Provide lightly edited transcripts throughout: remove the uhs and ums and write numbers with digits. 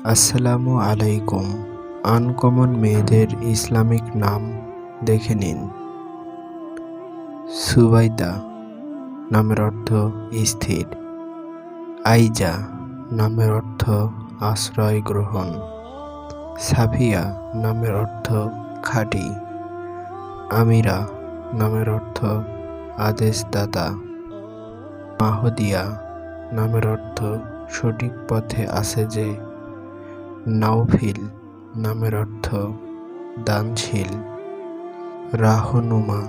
আসসালামু আলাইকুম। আনকমন মেয়েদের ইসলামিক নাম দেখে নিন। সুবাইদা নামের অর্থ স্থির। আইজা নামের অর্থ আশ্রয় গ্রহণ। সাফিয়া নামের অর্থ খাঁটি। আমিরা নামের অর্থ আদেশদাতা। মাহদিয়া নামের অর্থ সঠিক পথে আছে যে। নাওফিল নামের অর্থ দানশীল। রাহনুমা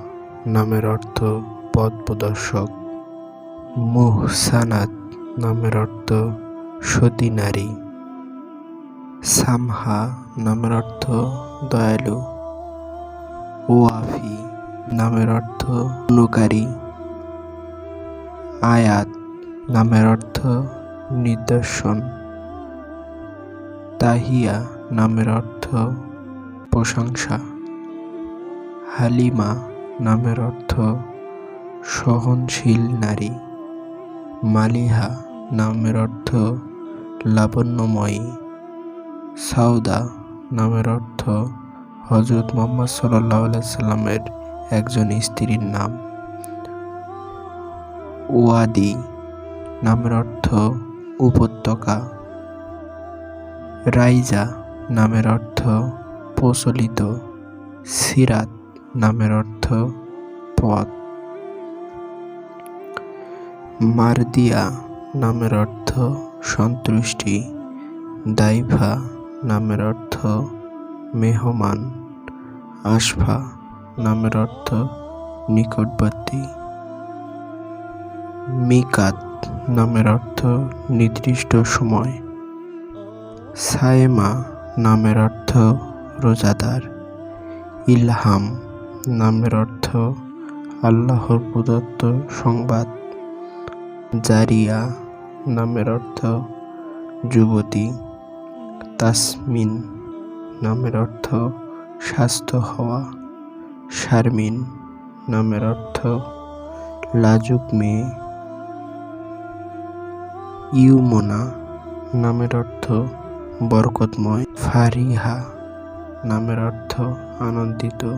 নামের অর্থ পথ প্রদর্শক। মুহসানাত নামের অর্থ সতী নারী। সামহা নামের অর্থ দয়ালু। ওয়াফি নামের অর্থ অনুকারী। আয়াত নামের অর্থ নিদর্শন। তাহিয়া নামের অর্থ প্রশংসা। হালিমা নামের অর্থ সহনশীল নারী। মালিহা নামের অর্থ লাবণ্যময়ী। সাউদা নামের অর্থ হযরত মুহাম্মদ সাল্লাল্লাহু আলাইহি সাল্লামের একজন স্ত্রীর নাম। ওয়াদি নামের অর্থ উপত্যকা। রাইজা নামের অর্থ প্রচলিত। সিরাত নামের অর্থ পথ। মারদিয়া নামের অর্থ সন্তুষ্টি। দাইফা নামের অর্থ মেহমান। আশফা নামের অর্থ নিকটবর্তী। মিকাত নামের অর্থ নির্দিষ্ট সময়। সায়েমা নামের অর্থ রোজাদার। ইলহাম নামের অর্থ আল্লাহর প্রদত্ত সংবাদ। জারিয়া নামের অর্থ যুবতী। তাসমিন নামের অর্থ স্বাস্থ্য হওয়া। শারমিন নামের অর্থ লাজুক মেয়ে। ইউমনা নামের অর্থ বরকতময়। ফারিহা নামের অর্থ আনন্দিত।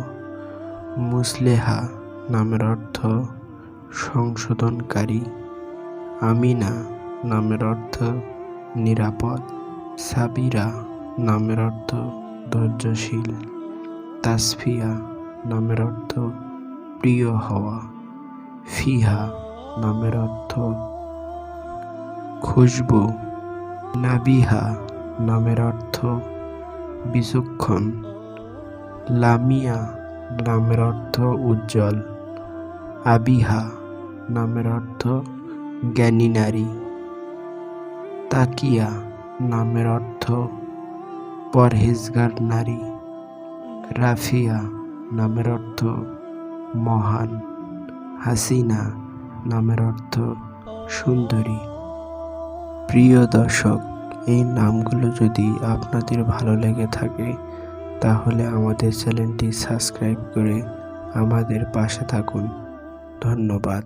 মুসলেহা নামের অর্থ সংশোধনকারী। আমিনা নামের অর্থ নিরাপদ। সাবিরা নামের অর্থ ধৈর্যশীল। তাসফিয়া নামের অর্থ প্রিয় হওয়া। ফিহা নামের অর্থ খুশবু। নাবিহা নামের অর্থ বিচক্ষণ। লামিয়া নামের অর্থ উজ্জ্বল। আবিহা নামের অর্থ জ্ঞানী নারী। তাকিয়া নামের অর্থ পরহেজগার নারী। রাফিয়া নামের অর্থ মহান। হাসিনা নামের অর্থ সুন্দরী। প্রিয় দর্শক, এই নামগুলো যদি আপনাদের ভালো লেগে থাকে তাহলে আমাদের চ্যানেলটি সাবস্ক্রাইব করে আমাদের পাশে থাকুন। ধন্যবাদ।